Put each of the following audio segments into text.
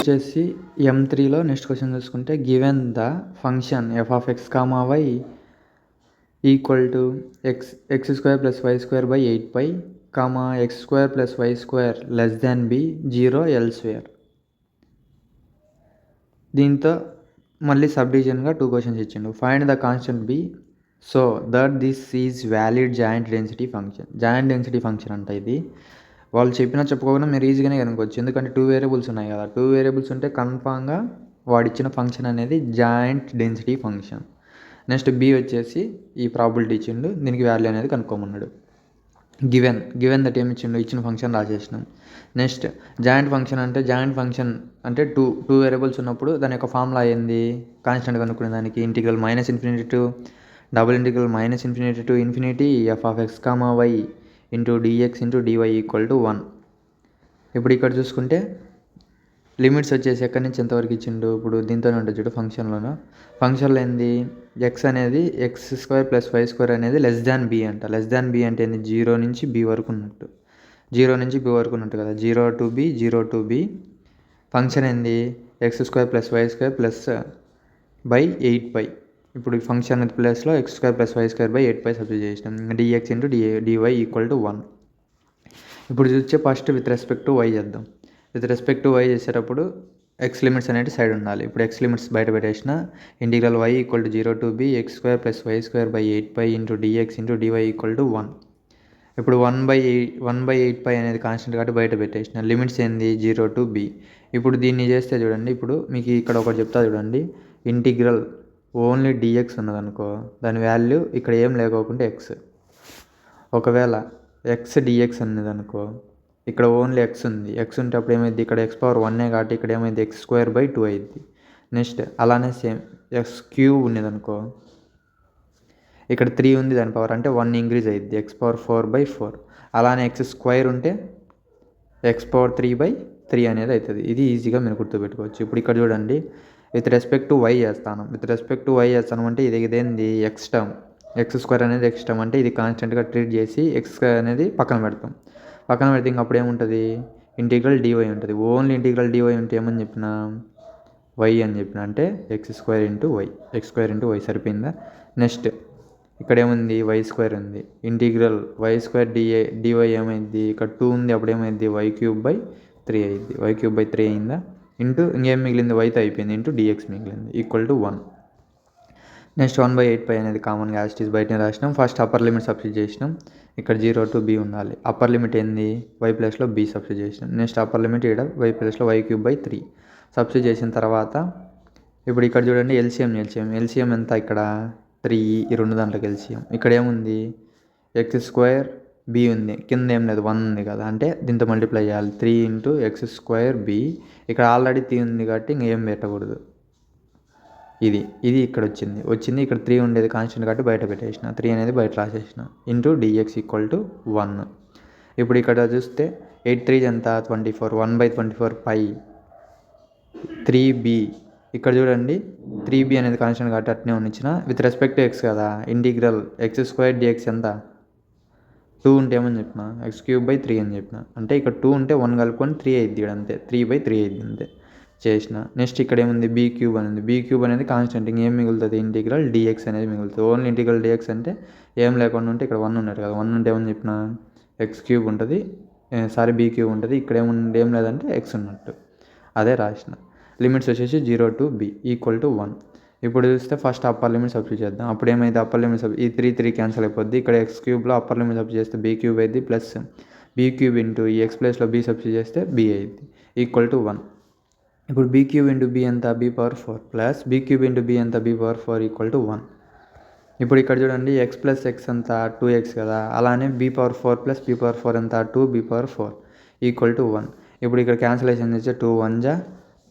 వచ్చేసి M3లో next question చూసుకుంటే given the function f(x, y) equal to x² + y² / 8π, x² + y² less than b, 0 elsewhere. దీంతో మళ్ళీ sub డివిజన్గా 2 questions ఇచ్చిండు. Find the constant b so that this is valid joint density function. Joint density function అంటే ఇది వాళ్ళు చెప్పినా చెప్పుకోకుండా మీరు ఈజీగానే కనుక్కోవచ్చు. ఎందుకంటే 2 వేరియబుల్స్ ఉన్నాయి కదా, 2 వేరియబుల్స్ ఉంటే కన్ఫామ్గా వాడిచ్చిన ఫంక్షన్ అనేది joint density function. Next B వచ్చేసి ఈ ప్రాబిలిటీ ఇచ్చిండు, దీనికి వాల్యూ అనేది కనుక్కోమన్నాడు. గివెన్ దట్ ఏమి ఇచ్చిండు, ఇచ్చిన ఫంక్షన్ రాసేసినాం. నెక్స్ట్ జాయింట్ ఫంక్షన్ అంటే టూ వేరియబుల్స్ ఉన్నప్పుడు దాని యొక్క ఫార్ములా ఏంది, కాన్స్టెంట్ కనుక్కునే దానికి integral -∞ to f(x, y) dx dy = 1. ఇప్పుడు ఇక్కడ చూసుకుంటే లిమిట్స్ వచ్చేసి ఎక్కడి నుంచి ఎంతవరకు ఇచ్చిండు, ఇప్పుడు దీంతోనే ఉంటుంది చూడు ఫంక్షన్లో ఏంది, ఎక్స్ అనేది x² + y² అనేది లెస్ దాన్ బి అంట. లెస్ దాన్ బి అంటే ఏంది, 0 నుంచి b వరకు ఉన్నట్టు, 0 నుంచి b వరకు ఉన్నట్టు కదా, 0 to b ఫంక్షన్ ఏంది x² + y² / 8π. ఇప్పుడు ఈ ఫంక్షన్ ప్లేస్లో x² + y² / 8π సబ్స్టిట్యూట్ చేసినాం. dx dy = 1. ఇప్పుడు చూస్తే first with respect to y చేద్దాం. విత్ రెస్పెక్ట్ టు y చేసేటప్పుడు ఎక్స్ లిమిట్స్ అనేవి సైడ్ ఉండాలి. ఇప్పుడు ఎక్స్ లిమిట్స్ బయట పెట్టేసిన integral y = 0 to b x² + y² / 8π dx dy = 1. ఇప్పుడు 1/8π అనేది కాన్స్టెంట్ కాబట్టి బయట పెట్టేసిన లిమిట్స్ ఏంది 0 to b. ఇప్పుడు దీన్ని చేస్తే చూడండి, ఇప్పుడు మీకు ఇక్కడ ఒకటి చెప్తా చూడండి, ఇంటిగ్రల్ ఓన్లీ dx ఉన్నదనుకో దాని వాల్యూ ఇక్కడ ఏం లేకోకుండా ఎక్స్. ఒకవేళ ఎక్స్ dx ఉన్నదనుకో ఇక్కడ ఓన్లీ ఎక్స్ ఉంది, ఎక్స్ ఉంటే అప్పుడు ఏమైంది, ఇక్కడ x⁴ కాబట్టి ఇక్కడ ఏమైంది x²/2 అయింది. నెక్స్ట్ అలానే సేమ్ x³ ఉన్నదనుకో ఇక్కడ 3 ఉంది దాని పవర్ అంటే 1 ఇంక్రీజ్ అయ్యింది x⁴/4. అలానే x² ఉంటే x⁴3/3 అనేది అవుతుంది. ఇది ఈజీగా మీరు గుర్తుపెట్టుకోవచ్చు. ఇప్పుడు ఇక్కడ చూడండి విత్ రెస్పెక్ట్ టు y చేస్తాను అంటే ఇదేంది ఎక్స్ టర్మ్, x² అనేది ఎక్స్ టర్మ్ అంటే ఇది కాన్స్టెంట్గా ట్రీట్ చేసి x అనేది పక్కన పెడతాం. పక్కన పెడితే ఇంక అప్పుడు ఏముంటుంది, ఇంటిగ్రల్ dy ఉంటుంది. ఓన్లీ ఇంటిగ్రల్ dy ఉంటే ఏమని చెప్పిన y అని చెప్పిన అంటే x² × y సరిపోయిందా. నెక్స్ట్ ఇక్కడ ఏముంది y² ఉంది, ఇంటిగ్రల్ y² dy ఏమైంది, ఇక్కడ 2 ఉంది అప్పుడు ఏమైంది y³ / 3 అయింది. y³ / 3 అయిందా ఇంటూ ఇంకేం మిగిలింది yతో అయిపోయింది ఇంటూ dx మిగిలింది = 1. నెక్స్ట్ 1/8π అనేది కామన్గా యాజ్ ఇట్ ఈస్ బయటనే రాసినాం. ఫస్ట్ అప్పర్ లిమిట్ సబ్స్టిట్యూట్ చేసినాం, ఇక్కడ 0 to b ఉండాలి. అప్పర్ లిమిట్ ఏంది y ప్లేస్లో b సబ్స్టిట్యూట్ చేసినాం. నెక్స్ట్ అప్పర్ లిమిట్ ఇక్కడ y ప్లేస్లో y³ / 3 సబ్స్టిట్యూట్ చేసిన తర్వాత ఇప్పుడు ఇక్కడ చూడండి ఎల్సిఎం ఎంత, ఇక్కడ 3, ఈ రెండు దాంట్లోకి ఎల్సిఎం. ఇక్కడ ఏముంది x² b ఉంది, కింద ఏం లేదు 1 ఉంది కదా, అంటే దీంతో మల్టిప్లై చేయాలి 3 × x² b. ఇక్కడ ఆల్రెడీ 3 ఉంది కాబట్టి ఇంకేం పెట్టకూడదు. ఇది ఇక్కడ వచ్చింది ఇక్కడ 3 ఉండేది కాన్స్టెంట్ కాబట్టి బయట పెట్టేసిన 3 అనేది బయట రాసేసిన ఇంటూ dx = 1. ఇప్పుడు ఇక్కడ చూస్తే 8 3 ఎంత 24, 1/24π 3b. ఇక్కడ చూడండి 3b అనేది కాన్స్టెంట్ కాబట్టి అట్నే ఉంచిన విత్ రెస్పెక్ట్ టు ఎక్స్ కదా, ఇంటిగ్రల్ x² dx ఎంత 2 ఉంటే ఏమని చెప్పిన x³ / 3 అని చెప్పిన అంటే ఇక్కడ 2 ఉంటే 1 కలుపుకొని 3 అయింది అంతే, 3/3 అయింది అంతే చేసిన. నెక్స్ట్ ఇక్కడ ఏముంది b³ అని ఉంది, b³ అనేది కాన్స్టెంట్, ఇంకేం మిగులుతుంది ఇంటిగ్రల్ dx అనేది మిగులుతుంది. ఓన్లీ ఇంటిగ్రల్ dx అంటే ఏం లేకుండా ఉంటే ఇక్కడ 1 ఉన్నట్టు కదా, 1 ఉంటే ఏమని చెప్పిన x³ ఉంటుంది, b³ ఉంటుంది, ఇక్కడ ఏం లేదంటే x ఉన్నట్టు అదే రాసిన. లిమిట్స్ వచ్చేసి 0 to b = 1. ఇప్పుడు చూస్తే ఫస్ట్ అప్పర్ లిమిట్ సబ్స్టిట్యూట్ చేద్దాం. అప్పుడు ఏమైతే అప్పర్ లిమిట్ ఈ 3 క్యాన్సిల్ అయిపోద్ది. ఇక్కడ x³ అప్పర్ లిమిట్ సబ్స్టిట్యూట్ చేస్తే b³ అయింది ప్లస్ b³ ఇంటూ ఈ x ప్లేస్లో b సబ్స్టిట్యూట్ చేస్తే b అయింది = 1. ఇప్పుడు b³ × b ఎంత b⁴ ప్లస్ b³ × b ఎంత b⁴ = 1. ఇప్పుడు ఇక్కడ చూడండి x + x ఎంత 2x కదా, అలానే b⁴ ప్లస్ b⁴ ఎంత 2b⁴ = 1. ఇప్పుడు ఇక్కడ క్యాన్సిలేషన్ చేస్తే 2 1 జా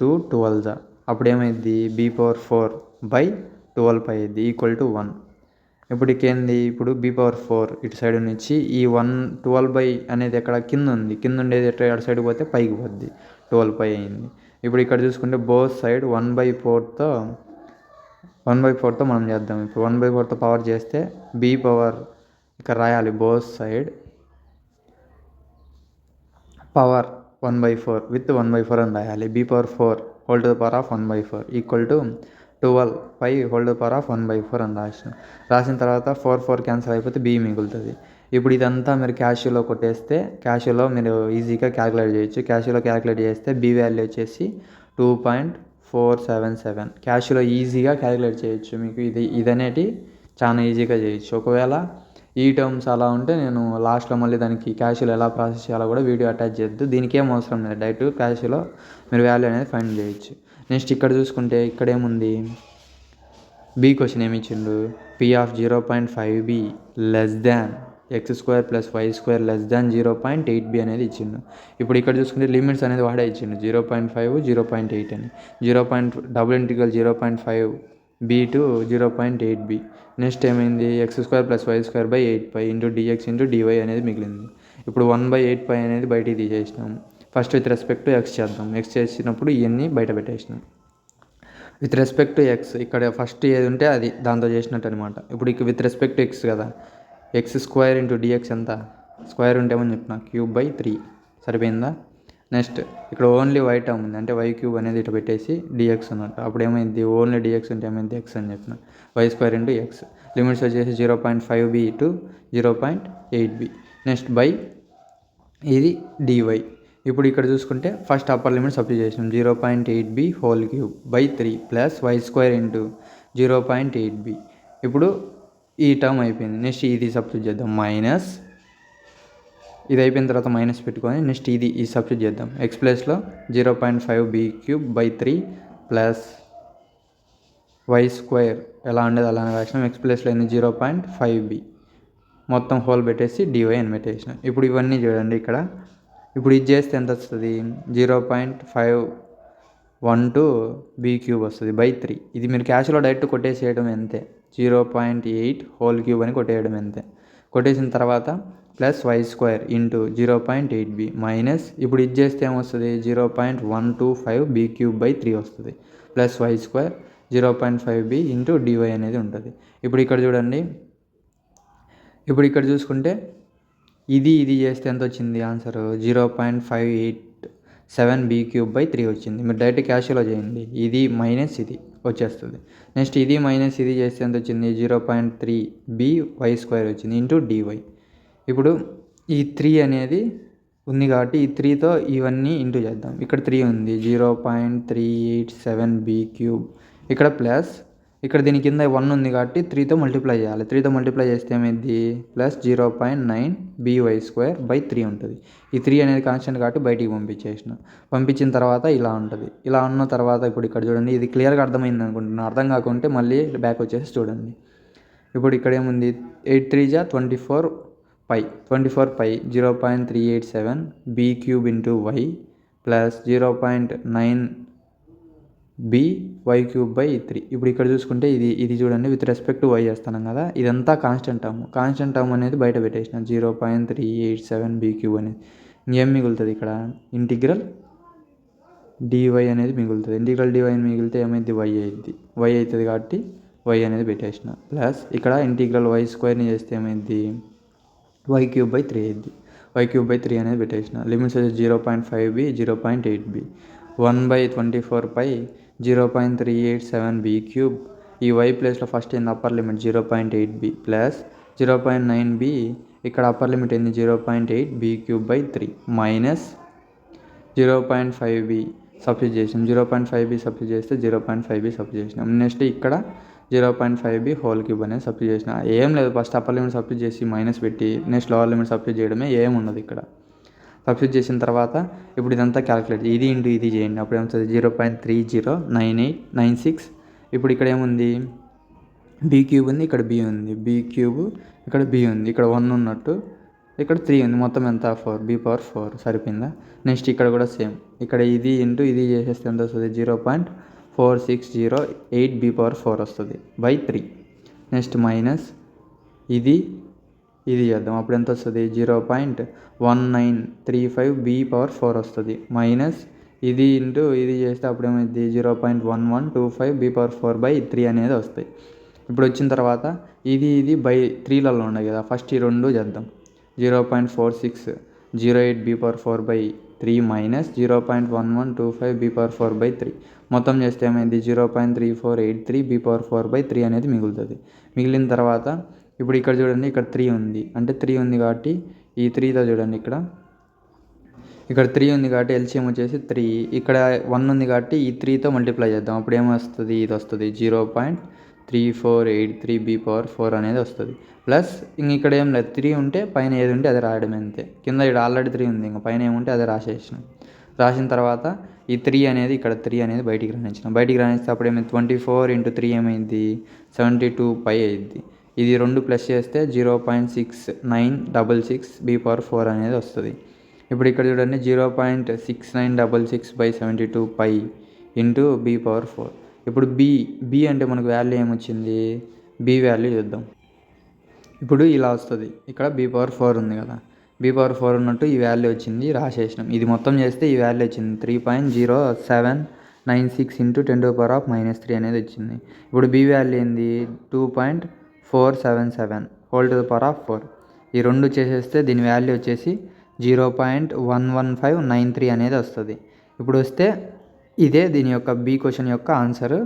2 12 జా అప్పుడు ఏమైంది b⁴/12π అయింది = 1. ఇప్పుడు ఇకేంది, ఇప్పుడు b⁴ ఇటు సైడ్ నుంచి ఈ 12 అనేది ఎక్కడ కింద ఉంది, కింద ఉండేది అటు సైడ్ పోతే పైకి పోద్ది 12π అయింది. ఇప్పుడు ఇక్కడ చూసుకుంటే బోత్ సైడ్ 1/4తో మనం చేద్దాం. ఇప్పుడు 1/4తో పవర్ చేస్తే b పవర్ ఇక్కడ రాయాలి బోత్ సైడ్ పవర్ 1/4 విత్ 1/4 అని రాయాలి. b⁴ whole to the power of 1/4 equal to 12 pi whole to the power of 1/4 అని రాసిన తర్వాత 4 క్యాన్సిల్ అయిపోతే b మిగులుతుంది. ఇప్పుడు ఇదంతా మీరు క్యాష్యూలో కొట్టేస్తే క్యాష్యూలో మీరు ఈజీగా క్యాలిక్యులేట్ చేయొచ్చు. క్యాష్యూలో క్యాలిక్యులేట్ చేస్తే b వాల్యూ వచ్చేసి 2.477 క్యాష్యూలో ఈజీగా క్యాలిక్యులేట్ చేయొచ్చు. మీకు ఇదనేటి చాలా ఈజీగా చేయొచ్చు. ఒకవేళ ఈ టర్మ్స్ అలా ఉంటే నేను లాస్ట్లో మళ్ళీ దానికి క్యాష్యూలో ఎలా ప్రాసెస్ చేయాలో కూడా వీడియో అటాచ్ చేయొద్దు. దీనికి ఏం అవసరం లేదు, డైరెక్ట్ క్యాష్యూలో మీరు వాల్యూ అనేది ఫైండ్ చేయొచ్చు. నెక్స్ట్ ఇక్కడ చూసుకుంటే ఇక్కడ ఏముంది, బి క్వశ్చన్ ఏమి ఇచ్చిండు, p(0.5b) less than x² + y² less than 0.8b అనేది ఇచ్చిండు. ఇప్పుడు ఇక్కడ చూసుకుంటే లిమిట్స్ అనేది వాడే ఇచ్చిండు 0.5 0.8 అని 0.5b to 0.8b. నెక్స్ట్ ఏమైంది, x² + y² / 8π × dx × dy అనేది మిగిలింది. ఇప్పుడు 1/8π అనేది బయటికి తీసేసినాం. First with respect to X చేద్దాం. ఎక్స్ చేసినప్పుడు ఇవన్నీ బయట పెట్టేసినాం. విత్ రెస్పెక్ట్ టు ఎక్స్ ఇక్కడ ఫస్ట్ ఏది ఉంటే అది దాంతో చేసినట్టు అనమాట. ఇప్పుడు ఇక విత్ రెస్పెక్ట్ టు ఎక్స్ కదా, x² × dx ఎంత, స్క్వేర్ ఉంటేమని చెప్పిన (3/3) సరిపోయిందా. నెక్స్ట్ ఇక్కడ ఓన్లీ y టర్మ్ ఉంది అంటే y³ అనేది ఇటు పెట్టేసి dx ఉన్నట్టు. అప్పుడు ఏమైంది, ఓన్లీ dx ఉంటే ఏమైంది x అని చెప్పిన y² × x. లిమిట్స్ వచ్చేసి 0.5b to 0.8b. Next by ఇది dy. ఇప్పుడు ఇక్కడ చూసుకుంటే ఫస్ట్ అప్పర్ లిమిట్ సబ్స్టిట్యూట్ చేసినాం 0.8b whole cube by 3 plus y² × 0.8b. ఇప్పుడు ఈ టర్మ్ అయిపోయింది. నెక్స్ట్ ఇది సబ్స్టిట్యూట్ చేద్దాం, మైనస్ ఇది అయిపోయిన తర్వాత మైనస్ పెట్టుకొని నెక్స్ట్ ఇది సబ్స్టిట్యూట్ చేద్దాం. ఎక్స్ ప్లేస్లో 0.5b³ బై 3 ప్లస్ y² ఎలా ఉండేది అలానే రాసినాం. ఎక్స్ ప్లేస్లో ఏంది 0.5b మొత్తం హోల్ పెట్టేసి dy అని పెట్టేసినాం. ఇప్పుడు ఇవన్నీ చూడండి ఇక్కడ, ఇప్పుడు ఇది చేస్తే ఎంత వస్తుంది, 0.512b³ వస్తుంది బై 3. ఇది మీరు క్యాష్లో డైరెక్ట్ కొట్టేసేయడం అంతే, 0.8 హోల్ క్యూబ్ అని కొట్టేయడం అంతే. కొట్టేసిన తర్వాత ప్లస్ y² × 0.8b మైనస్ ఇప్పుడు ఇది చేస్తే ఏమొస్తుంది 0.125b³ బై 3 వస్తుంది ప్లస్ y² 0.5b × dy అనేది ఉంటుంది. ఇప్పుడు ఇక్కడ చూడండి, ఇప్పుడు ఇక్కడ చూసుకుంటే ఇది చేస్తే ఎంత వచ్చింది ఆన్సర్, 0.587b³ బై 3 వచ్చింది. మీరు డైరెక్ట్ క్యాష్లో చేయండి, ఇది మైనస్ ఇది వచ్చేస్తుంది. నెక్స్ట్ ఇది మైనస్ ఇది చేస్తే ఎంత వచ్చింది, 0.3b y² వచ్చింది × dy. ఇప్పుడు ఈ 3 అనేది ఉంది కాబట్టి ఈ 3తో ఇవన్నీ ఇంటూ చేద్దాం. ఇక్కడ 3 ఉంది, 0.387b³. ఇక్కడ ప్లస్ ఇక్కడ దీని కింద 1 ఉంది కాబట్టి 3తో మల్టిప్లై చేయాలి. 3తో మల్టిప్లై చేస్తే ఏమైంది, ప్లస్ 0.9by² బై 3 ఉంటుంది. ఈ 3 అనేది కాన్స్టెంట్ కాబట్టి బయటికి పంపించిన తర్వాత ఇలా ఉంటుంది. ఇలా ఉన్న తర్వాత ఇప్పుడు ఇక్కడ చూడండి, ఇది క్లియర్గా అర్థమైంది అనుకుంటున్నాను. అర్థం కాకుంటే మళ్ళీ బ్యాక్ వచ్చేసి చూడండి. ఇప్పుడు ఇక్కడ ఏముంది, 8 3 × 24π 0.387b³ × y plus 0.9by³ by 3. ఇప్పుడు ఇక్కడ చూసుకుంటే ఇది చూడండి విత్ రెస్పెక్ట్ టు y చేస్తున్నాం కదా, ఇదంతా కాన్స్టెంట్ టర్మ్ అనేది బయట పెట్టేసిన 0.387b³ అనేది. ఇంకేం మిగులుతుంది ఇక్కడ, ఇంటిగ్రల్ dy అనేది మిగులుతుంది. ఇంటిగ్రల్ dy మిగిలితే ఏమైంది, y అవుతుంది కాబట్టి y అనేది పెట్టేసిన ప్లస్ ఇక్కడ ఇంటిగ్రల్ y² చేస్తే ఏమైంది, y³ బై 3 అయింది. y³ బై 3 అనేది పెట్టేసిన. లిమిట్స్ వచ్చి 0.5b 0.8b 1/24π 0.387b³. ఈ y ప్లేస్లో ఫస్ట్ ఏంది upper limit 0.8b plus 0.9b ఇక్కడ అప్పర్ లిమిట్ ఏంది 0.8b³ by 3 minus 0.5b substitute చేసినాం. 0.5b సబ్స్టిట్యూట్ చేస్తే 0.5b సబ్స్టిట్యూట్ చేసినాం. నెక్స్ట్ ఇక్కడ 0.5b హోల్ క్యూబ్ అనేది సబ్స్టిట్యూట్ చేసిన. ఏం లేదు, ఫస్ట్ అప్పర్ లిమిట్ సబ్స్టిట్యూట్ చేసి మైనస్ పెట్టి నెక్స్ట్ లోవర్ లిమిట్ సబ్స్టిట్యూట్ చేయడమే, ఏం ఉండదు ఇక్కడ. సబ్స్టిట్యూట్ చేసిన తర్వాత ఇప్పుడు ఇదంతా క్యాలిక్యులేట్ ఇది ఇంటూ ఇది చేయండి. అప్పుడు ఏమవుతుంది 0.309896. ఇప్పుడు ఇక్కడ ఏముంది, b³ ఉంది, ఇక్కడ b ఉంది, b³ ఇక్కడ b ఉంది, ఇక్కడ 1 ఉన్నట్టు, ఇక్కడ 3 ఉంది, మొత్తం ఎంత 4 b⁴ సరిపోయిందా. నెక్స్ట్ ఇక్కడ కూడా సేమ్, ఇక్కడ ఇది ఇంటూ ఇది చేసేస్తే ఎంత వస్తుంది 0.4608b⁴ వస్తుంది బై 3. నెక్స్ట్ మైనస్ ఇది చేద్దాం. అప్పుడు ఎంత వస్తుంది 0.1935b⁴ వస్తుంది మైనస్ ఇది ఇంటూ ఇది చేస్తే అప్పుడు ఏమైంది 0.1125b⁴ బై 3 అనేది వస్తాయి. ఇప్పుడు వచ్చిన తర్వాత ఇది బై 3లలో ఉన్నాయి కదా, ఫస్ట్ ఈ రెండు చేద్దాం. 0.4608b⁴ బై 3 మైనస్ 0.1125 b⁴/3 మొత్తం చేస్తే ఏమైంది 0.3483 b⁴/3 అనేది మిగులుతుంది. మిగిలిన తర్వాత ఇప్పుడు ఇక్కడ చూడండి, ఇక్కడ 3 ఉంది, అంటే 3 ఉంది కాబట్టి ఈ 3తో చూడండి ఇక్కడ 3 ఉంది కాబట్టి ఎల్సిఎం వచ్చేసి 3, ఇక్కడ 1 ఉంది కాబట్టి ఈ 3తో మల్టిప్లై చేద్దాం. అప్పుడు ఏమొస్తుంది, ఇది వస్తుంది 0.3483 b⁴ అనేది వస్తుంది. ప్లస్ ఇక్కడ ఏం లేదు, 3 ఉంటే పైన ఏది ఉంటే అదే రాయడం అంతే. కింద ఇక్కడ ఆల్రెడీ 3 ఉంది, ఇంకా పైన ఏముంటే అదే రాసిన తర్వాత ఈ 3 అనేది ఇక్కడ 3 అనేది బయటికి రానిస్తే అప్పుడు ఏమైంది 24 × 3 ఏమైంది 72π అయింది. ఇది 2 ప్లస్ చేస్తే 0.6966 b⁴ అనేది వస్తుంది. ఇప్పుడు ఇక్కడ చూడండి 0.6966/72π × b⁴. ఇప్పుడు బి అంటే మనకు వాల్యూ ఏమొచ్చింది, బి వాల్యూ చూద్దాం. ఇప్పుడు ఇలా వస్తుంది, ఇక్కడ b⁴ ఉంది కదా, b⁴ ఉన్నట్టు ఈ వాల్యూ వచ్చింది, రాసేసినాం. ఇది మొత్తం చేస్తే ఈ వాల్యూ వచ్చింది 3.0796 × 10⁻³ అనేది వచ్చింది. ఇప్పుడు బి వాల్యూ ఏంది 2.477 4. ఈ రెండు చేసేస్తే దీని వాల్యూ వచ్చేసి 0.11593 అనేది వస్తుంది. ఇప్పుడు వస్తే ఇదే దీని యొక్క బి క్వశ్చన్ యొక్క ఆన్సర్.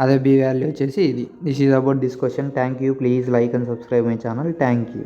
అదే బి వాల్యూ వచ్చేసి ఇది. This is about this question. Thank you. Please like and subscribe my channel. Thank you.